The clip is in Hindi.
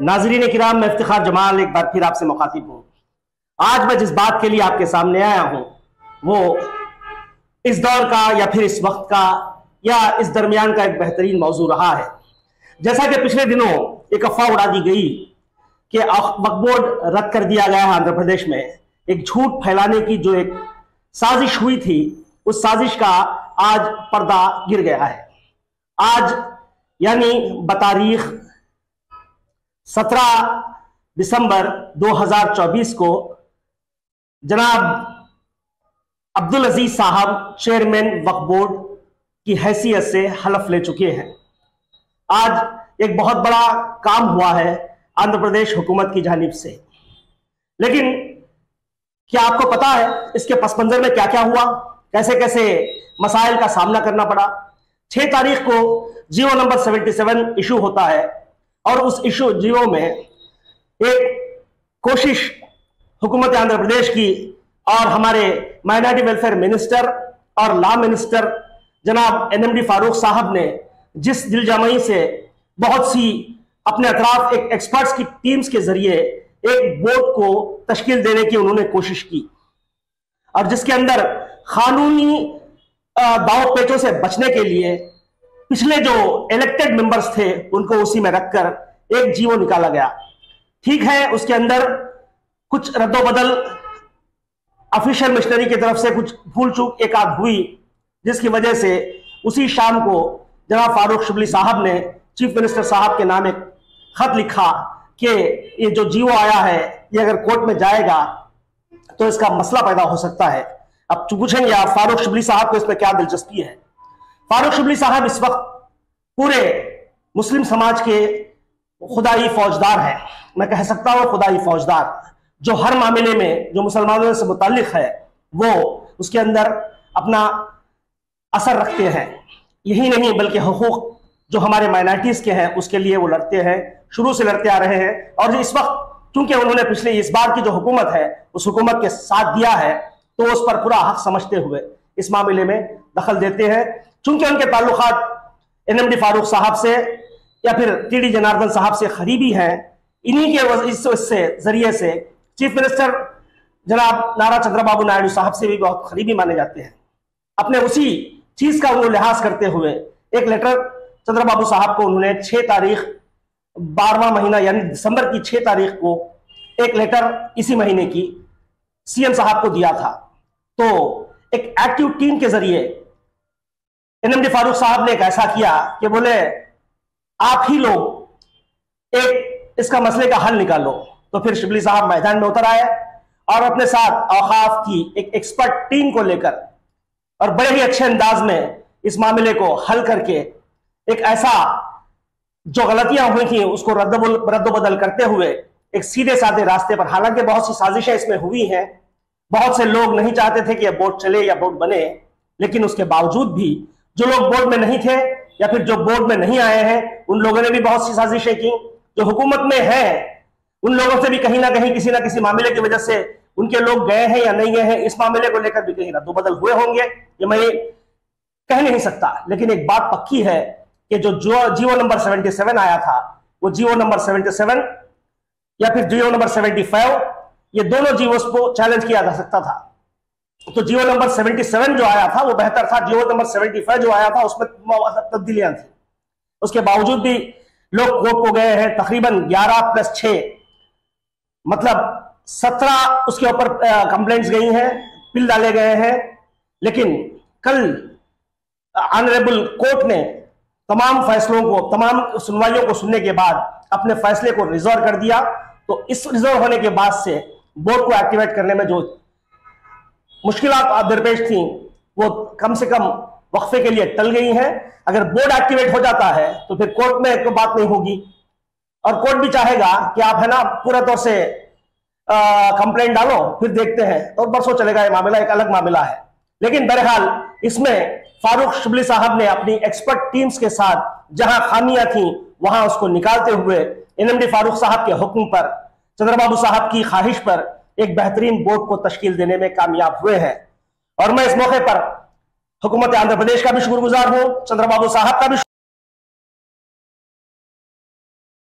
नाज़रीन किराम, मैं इफ्तिखार जमाल एक बार फिर आपसे मुखातिब हूँ। आज मैं जिस बात के लिए आपके सामने आया हूँ वो इस दौर का या फिर इस वक्त का या इस दरमियान का एक बेहतरीन मौजू रहा है। जैसा कि पिछले दिनों एक अफवाह उड़ा दी गई कि वक्फ बोर्ड रद्द कर दिया गया है आंध्र प्रदेश में, एक झूठ फैलाने की जो एक साजिश हुई थी, उस साजिश का आज पर्दा गिर गया है। आज यानी बतारीख 17 दिसंबर 2024 को जनाब अब्दुल अजीज साहब चेयरमैन वक्फ बोर्ड की हैसियत से हलफ ले चुके हैं। आज एक बहुत बड़ा काम हुआ है आंध्र प्रदेश हुकूमत की जानिब से, लेकिन क्या आपको पता है इसके पस मंजर में क्या क्या हुआ, कैसे कैसे मसाइल का सामना करना पड़ा। 6 तारीख को जीवो नंबर 77 इशू होता है और उस इशू जीवो में एक कोशिश हुकूमत आंध्र प्रदेश की और हमारे माइनॉरिटी वेलफेयर मिनिस्टर और लॉ मिनिस्टर जनाब NMD फारूक साहब ने जिस दिलजमाई से बहुत सी अपने अतराफ एक एक्सपर्ट्स की टीम्स के जरिए एक बोर्ड को तश्कील देने की उन्होंने कोशिश की, और जिसके अंदर कानूनी दाव पेचों से बचने के लिए पिछले जो इलेक्टेड मेंबर्स थे उनको उसी में रखकर एक जीवो निकाला गया। ठीक है, उसके अंदर कुछ रद्दोबदल ऑफिशियल मिशनरी की तरफ से कुछ भूल चूक एक आध हुई, जिसकी वजह से उसी शाम को जनाब फारूक शुबली साहब ने चीफ मिनिस्टर साहब के नाम एक खत लिखा कि ये जो जीवो आया है ये अगर कोर्ट में जाएगा तो इसका मसला पैदा हो सकता है। अब पूछेंगे आप फारूक शुबली साहब को इसमें क्या दिलचस्पी है। फारूक शुबली साहब इस वक्त पूरे मुस्लिम समाज के खुदाई फौजदार है, मैं कह सकता हूं खुदाई फौजदार, जो हर मामले में जो मुसलमानों से मुताल्लिक है वो उसके अंदर अपना असर रखते हैं। यही नहीं बल्कि हुकूक जो हमारे माइनॉरिटीज के हैं उसके लिए वो लड़ते हैं, शुरू से लड़ते आ रहे हैं। और इस वक्त क्योंकि उन्होंने पिछले इस बार की जो हुकूमत है उस हुकूमत के साथ दिया है तो उस पर पूरा हक समझते हुए इस मामले में दखल देते हैं। चूंकि उनके ताल्लुकात NMD फारूक साहब से या फिर TD जनार्दन साहब से करीबी हैं, इन्हीं के जरिए से चीफ मिनिस्टर जनाब नारा चंद्रबाबू नायडू साहब से भी बहुत करीबी माने जाते हैं। अपने उसी चीज का वो लिहाज करते हुए एक लेटर चंद्रबाबू साहब को उन्होंने 6 तारीख 12वां महीना यानी दिसंबर की 6 तारीख को एक लेटर इसी महीने की CM साहब को दिया था। तो एक एक्टिव टीम के जरिए NMD फारूक साहब ने एक ऐसा किया कि बोले आप ही लोग एक इसका मसले का हल निकालो। तो फिर शिबली साहब मैदान में उतर आए और अपने साथ औकाफ की एक एक्सपर्ट टीम को लेकर और बड़े ही अच्छे अंदाज में इस मामले को हल करके एक ऐसा जो गलतियां हुई थी उसको रद्दोबदल करते हुए एक सीधे साधे रास्ते पर, हालांकि बहुत सी साजिशें इसमें हुई हैं, बहुत से लोग नहीं चाहते थे कि यह बोर्ड चले या बोर्ड बने, लेकिन उसके बावजूद भी जो लोग बोर्ड में नहीं थे या फिर जो बोर्ड में नहीं आए हैं उन लोगों ने भी बहुत सी साजिशें की। जो हुकूमत में है उन लोगों से भी कहीं ना कहीं किसी ना किसी मामले की वजह से उनके लोग गए हैं या नहीं गए हैं, इस मामले को लेकर भी कहीं रद्दोबदल हुए होंगे, ये मैं कह नहीं सकता। लेकिन एक बात पक्की है कि जो जीवो नंबर 77 आया था वो जीवो नंबर 77 या फिर जीवो नंबर 75, ये दोनों जीवोस को चैलेंज किया जा सकता था। तो जीवो नंबर 77 जो आया था वो बेहतर था। जीवो नंबर 75 जो आया था उसमें तब्दीलियां थी, उसके बावजूद भी लोग कोर्ट को गए हैं। तकरीबन 11 + 6 मतलब 17 उसके ऊपर कंप्लेंट्स गई हैं, बिल डाले गए हैं। लेकिन कल ऑनरेबल कोर्ट ने तमाम फैसलों को, तमाम सुनवाइयों को सुनने के बाद अपने फैसले को रिजर्व कर दिया। तो इस रिजर्व होने के बाद से बोर्ड को एक्टिवेट करने में जो मुश्किलात दरपेश थी वो कम से कम वक्फे के लिए टल गई हैं। अगर बोर्ड एक्टिवेट हो जाता है तो फिर कोर्ट में कोई बात नहीं होगी और कोर्ट भी चाहेगा कि आप है ना पूरा तौर से कंप्लेंट डालो, फिर देखते हैं, और बरसों चलेगा ये मामला, एक अलग मामला है। लेकिन बहरहाल इसमें फारूक शुबली साहब ने अपनी एक्सपर्ट टीम्स के साथ जहां खामियां थी वहां उसको निकालते हुए NMD फारूक साहब के हुक्म पर, चंद्रबाबू साहब की ख्वाहिश पर एक बेहतरीन बोर्ड को तश्कील देने में कामयाब हुए हैं। और मैं इस मौके पर हुकूमत आंध्र प्रदेश का भी शुक्रगुजार हूं, चंद्रबाबू साहब का भी